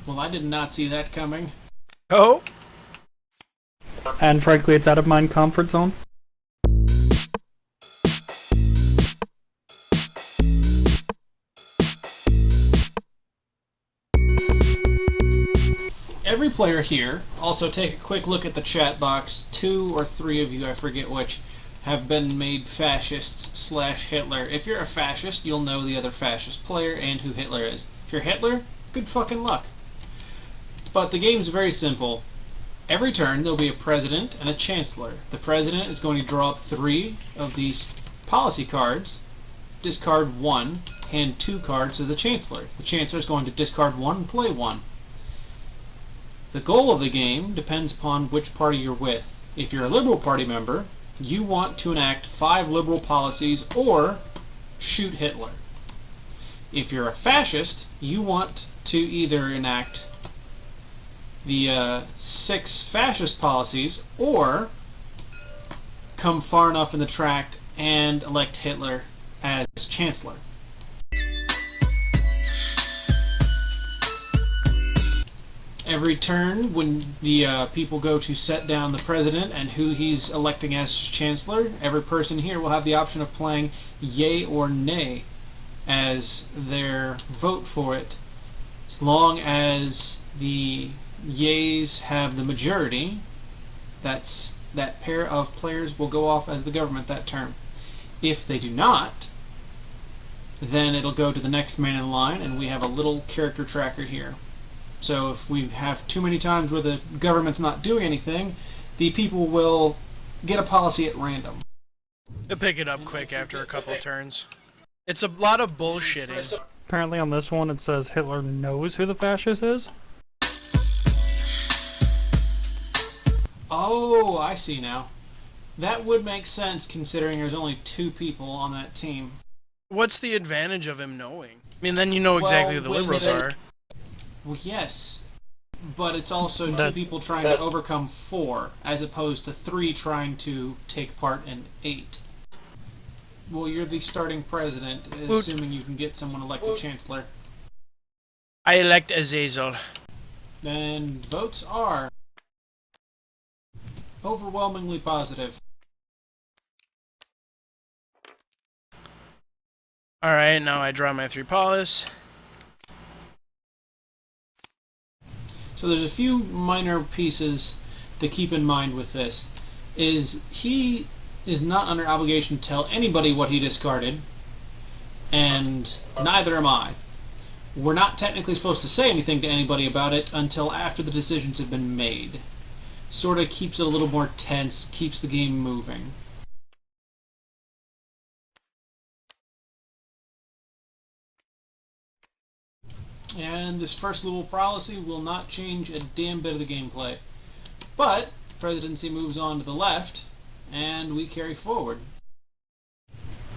Well, I did not see that coming. Oh? And frankly, it's out of my comfort zone. Every player here, also take a quick look at the chat box. 2 or 3 of you, I forget which, have been made fascists slash Hitler. If you're a fascist, you'll know the other fascist player and who Hitler is. If you're Hitler, good fucking luck. But the game's very simple. Every turn there'll be a president and a chancellor. The president is going to draw up 3 of these policy cards, discard 1, hand 2 cards to the chancellor. The chancellor is going to discard 1 and play 1. The goal of the game depends upon which party you're with. If you're a Liberal Party member, you want to enact 5 liberal policies or shoot Hitler. If you're a fascist, you want to either enact the 6 fascist policies or come far enough in the tract and elect Hitler as chancellor. Every turn, when the people go to set down the president and who he's electing as chancellor, every person here will have the option of playing yay or nay as their vote for it. As long as the yays have the majority, that pair of players will go off as the government that term. If they do not, then it'll go to the next man in line, and we have a little character tracker here. So if we have too many times where the government's not doing anything, the people will get a policy at random. They'll pick it up quick after a couple turns. It's a lot of bullshitting. Apparently on this one it says Hitler knows who the fascist is. Oh, I see now. That would make sense considering there's only 2 people on that team. What's the advantage of him knowing? I mean, then you know exactly who the liberals are. Well, yes, but it's also 2 people trying to overcome 4, as opposed to 3 trying to take part in 8. Well, you're the starting president, assuming you can get someone elected chancellor. I elect Azazel. Then votes are overwhelmingly positive. Alright, now I draw my 3 polis. So there's a few minor pieces to keep in mind with this. He is not under obligation to tell anybody what he discarded, and neither am I. We're not technically supposed to say anything to anybody about it until after the decisions have been made. Sort of keeps it a little more tense, keeps the game moving. And this first little policy will not change a damn bit of the gameplay. But presidency moves on to the left, and we carry forward.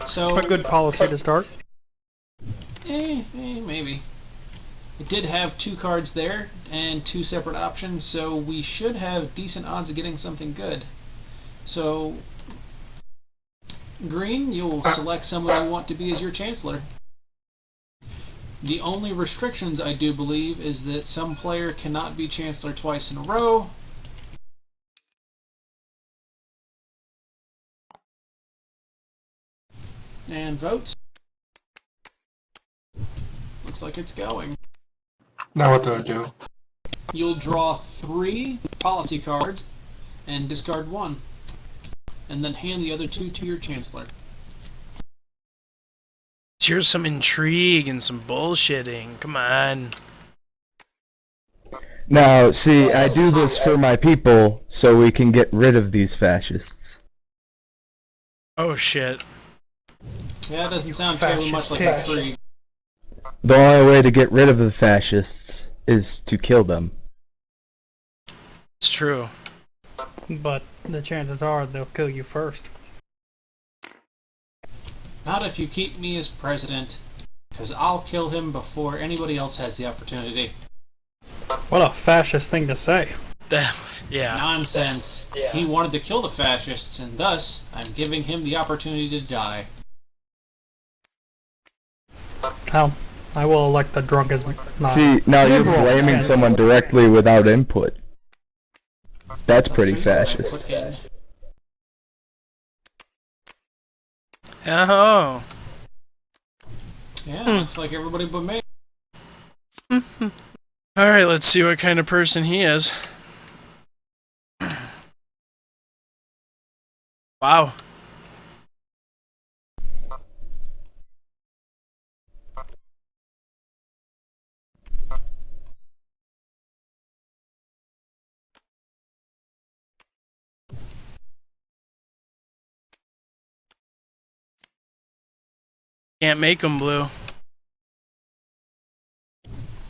So A good policy to start. Maybe. It did have 2 cards there and 2 separate options, so we should have decent odds of getting something good. So, Green, you'll select someone you want to be as your chancellor. The only restrictions, I do believe, is that some player cannot be chancellor twice in a row. And votes. Looks like it's going. Now what do I do? You'll draw 3 policy cards and discard 1. And then hand the other 2 to your chancellor. Here's some intrigue and some bullshitting. Come on. Now, see, I do this for my people so we can get rid of these fascists. Oh shit. Yeah, that doesn't sound terribly much like intrigue. The only way to get rid of the fascists is to kill them. It's true. But the chances are they'll kill you first. Not if you keep me as president, because I'll kill him before anybody else has the opportunity. What a fascist thing to say. Yeah. Nonsense. Yeah. He wanted to kill the fascists, and thus, I'm giving him the opportunity to die. How I will elect the drunk as my... See, now you're liberal blaming candidate. someone directly without input. That's pretty Sure you can fascist. put in. Oh. Yeah, looks like everybody but me. Alright, let's see what kind of person he is. Wow. Can't make him blue.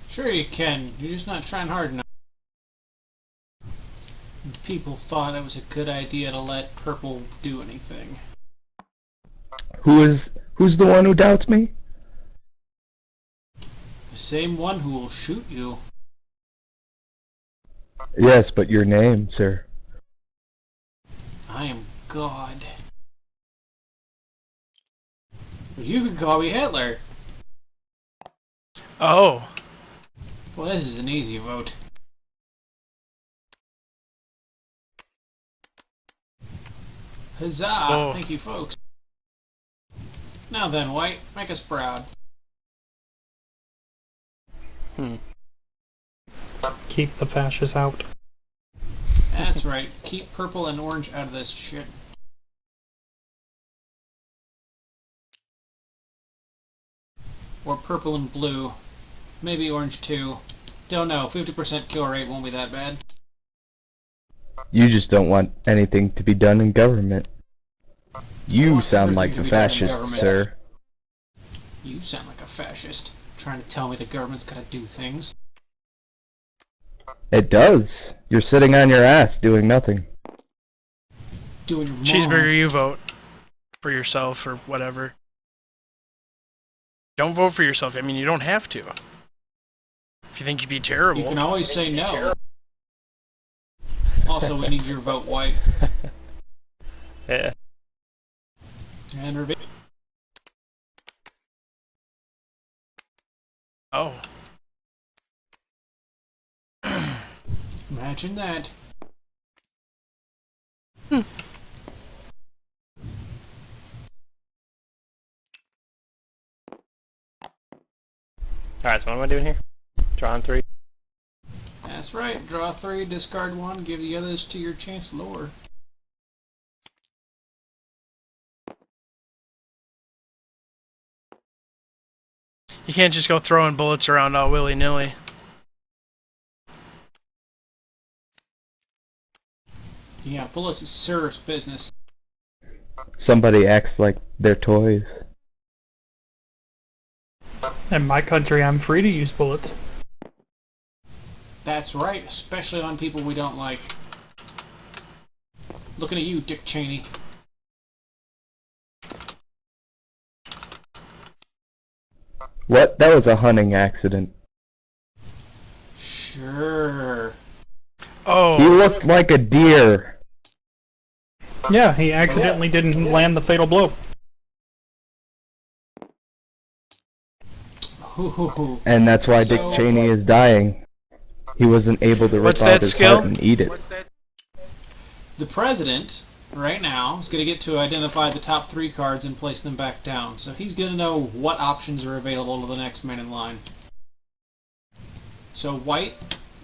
Sure you can. You're just not trying hard enough. People thought it was a good idea to let purple do anything. Who's the one who doubts me? The same one who will shoot you. Yes, but your name, sir. I am God. You can call me Hitler. Oh. Well, this is an easy vote. Huzzah! Oh. Thank you, folks. Now then, White, make us proud. Keep the fascists out. That's right. Keep purple and orange out of this shit. Or purple and blue. Maybe orange too. Don't know. 50% kill rate won't be that bad. You just don't want anything to be done in government. I You want sound like everything to a be done in fascist, government. sir. You sound like a fascist. Trying to tell me the government's gotta do things. It does. You're sitting on your ass doing nothing. Doing your mom. Cheeseburger, you vote for yourself or whatever. Don't vote for yourself. I mean, you don't have to. If you think you'd be terrible. You can always say no. Also, we need your vote, White. Yeah. And Reveal. Oh. Imagine that. Alright, so what am I doing here? Drawing 3. That's right. Draw 3, discard 1, give the others to your chancellor. You can't just go throwing bullets around all willy-nilly. Yeah, bullets is serious business. Somebody acts like they're toys. In my country, I'm free to use bullets. That's right, especially on people we don't like. Looking at you, Dick Cheney. What? That was a hunting accident. Sure. Oh. He looked like a deer. Yeah, he accidentally didn't land the fatal blow. And that's why Dick So- Cheney is dying. He wasn't able to rip What's out that his skill? heart and eat it. The president, right now, is going to get to identify the top 3 cards and place them back down. So he's going to know what options are available to the next man in line. So White,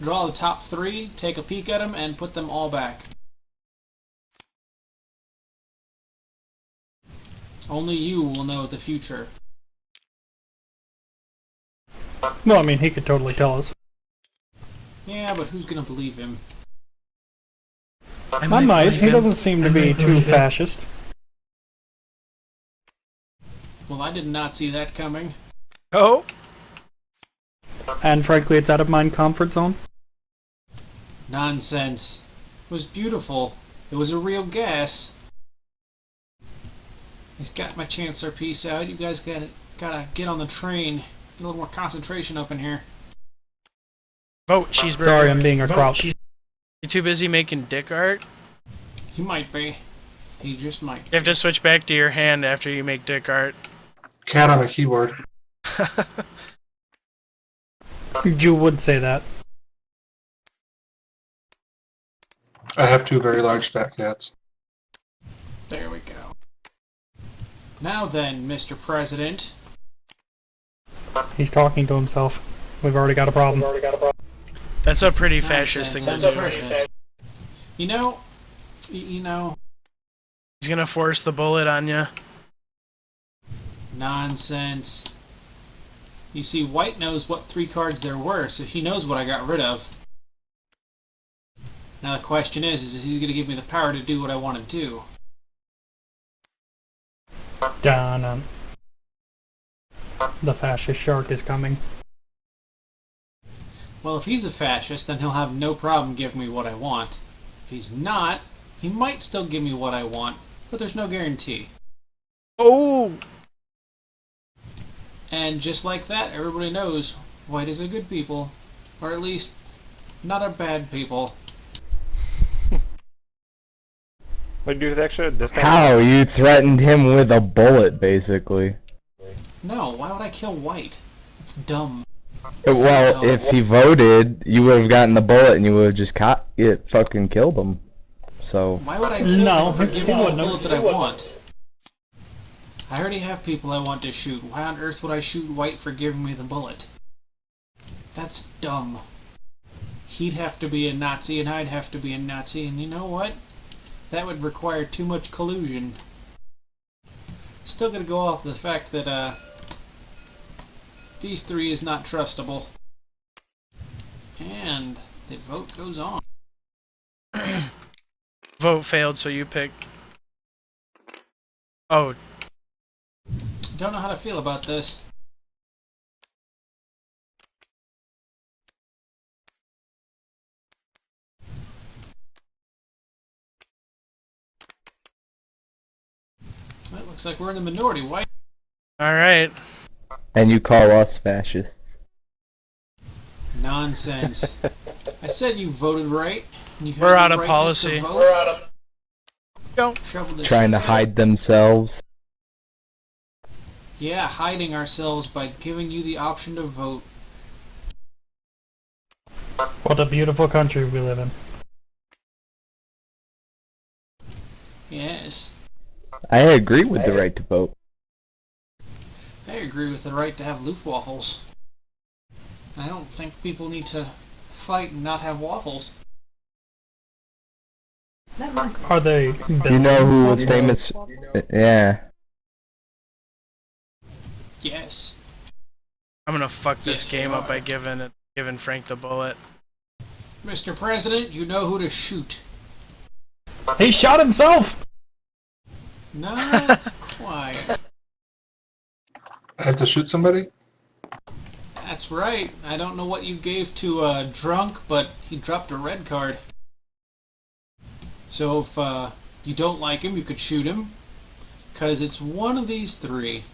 draw the top 3, take a peek at them, and put them all back. Only you will know the future. Well, I mean, he could totally tell us. Yeah, but who's going to believe him? I might. He doesn't seem to be too fascist. Well, I did not see that coming. Oh. And frankly, it's out of my comfort zone. Nonsense. It was beautiful. It was a real gas. He's got my Chancellor piece out. You guys gotta get on the train. Get a little more concentration up in here. Vote, Cheeseburger. Sorry, I'm being a crop. You too busy making dick art? He might be. He just might. You have to switch back to your hand after you make dick art. Cat on a keyboard. You would say that. I have two very large fat cats. There we go. Now then, Mr. President. He's talking to himself. We've already got a problem. That's a pretty fascist thing to do. You know, He's gonna force the bullet on you. nonsense. You see, White knows what 3 cards there were, so he knows what I got rid of. Now the question is he's going to give me the power to do what I want to do. Dun. The fascist shark is coming. Well, if he's a fascist, then he'll have no problem giving me what I want. If he's not, he might still give me what I want, but there's no guarantee. Oh! And just like that, everybody knows White is a good people, or at least not a bad people. What do you do with the extra discount? How? You threatened him with a bullet, basically. No, why would I kill White? It's dumb. Well, if he voted, you would have gotten the bullet and you would have just fucking killed him. So. Why would I kill him for giving me the bullet that I want? I already have people I want to shoot. Why on earth would I shoot White for giving me the bullet? That's dumb. He'd have to be a Nazi and I'd have to be a Nazi, and you know what? That would require too much collusion. Still gonna go off the fact that, these 3 is not trustable. And the vote goes on. Vote failed, so you pick. Oh. Don't know how to feel about this. It looks like we're in the minority. Why? Alright. And you call us fascists. Nonsense. I said you voted right. You We're had out the of rightness policy. to vote. We're out of. Go. Trouble to Trying to shit. hide themselves. Yeah, hiding ourselves by giving you the option to vote. What a beautiful country we live in. Yes. I agree with the right to vote. I agree with the right to have Luftwaffles. I don't think people need to fight and not have waffles. Are they? You know who was famous? Yeah. Yes. I'm gonna fuck this Yes, game you up by are. giving Frank the bullet. Mr. President, you know who to shoot. He shot himself! Not quite. I have to shoot somebody? That's right. I don't know what you gave to Drunk, but he dropped a red card. So if you don't like him, you could shoot him. Because it's one of these 3.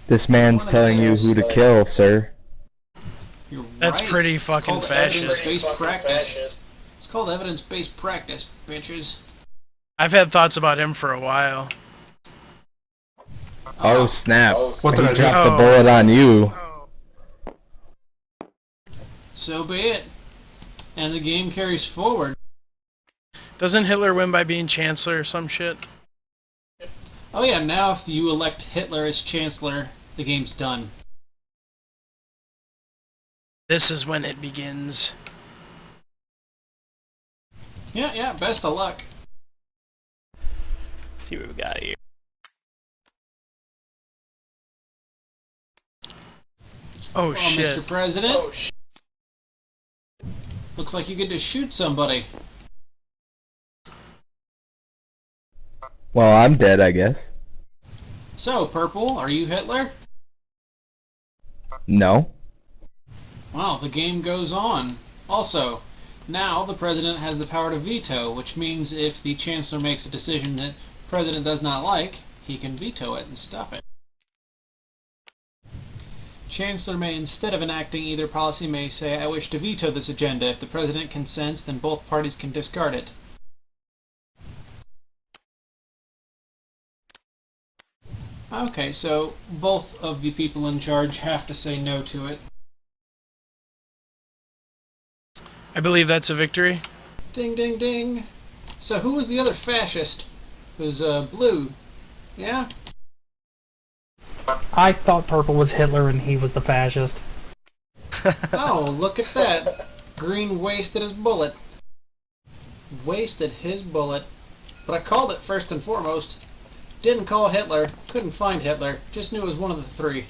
This man's telling you who to kill, sir. You're That's right. pretty It's fucking called fascist. Evidence-based practice. It's called evidence-based practice, bitches. I've had thoughts about him for a while. Oh snap. What did He I do? dropped the Oh. bullet on you. So be it. And the game carries forward. Doesn't Hitler win by being chancellor or some shit? Oh yeah, now if you elect Hitler as chancellor, the game's done. This is when it begins. Yeah, best of luck. Let's see what we got here. Oh Well, shit. Mr. President, looks like you get to shoot somebody. Well, I'm dead, I guess. So, Purple, are you Hitler? No. Well, the game goes on. Also, now the President has the power to veto, which means if the Chancellor makes a decision that the President does not like, he can veto it and stop it. Chancellor may, instead of enacting either policy, may say, I wish to veto this agenda. If the President consents, then both parties can discard it. Okay, so both of the people in charge have to say no to it. I believe that's a victory. Ding, ding, ding. So who was the other fascist? It was blue. Yeah? I thought purple was Hitler and he was the fascist. Oh, look at that. Green wasted his bullet. Wasted his bullet. But I called it first and foremost. Didn't call Hitler. Couldn't find Hitler. Just knew it was one of the three.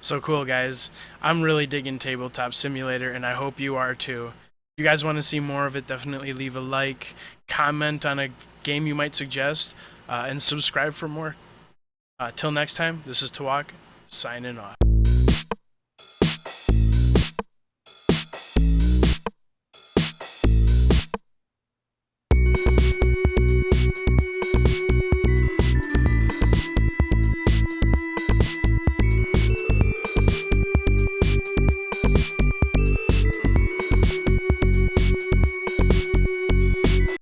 So cool, guys. I'm really digging Tabletop Simulator, and I hope you are too. If you guys want to see more of it, definitely leave a like, comment on a game you might suggest, and subscribe for more. Till next time, this is Tawok, signing off.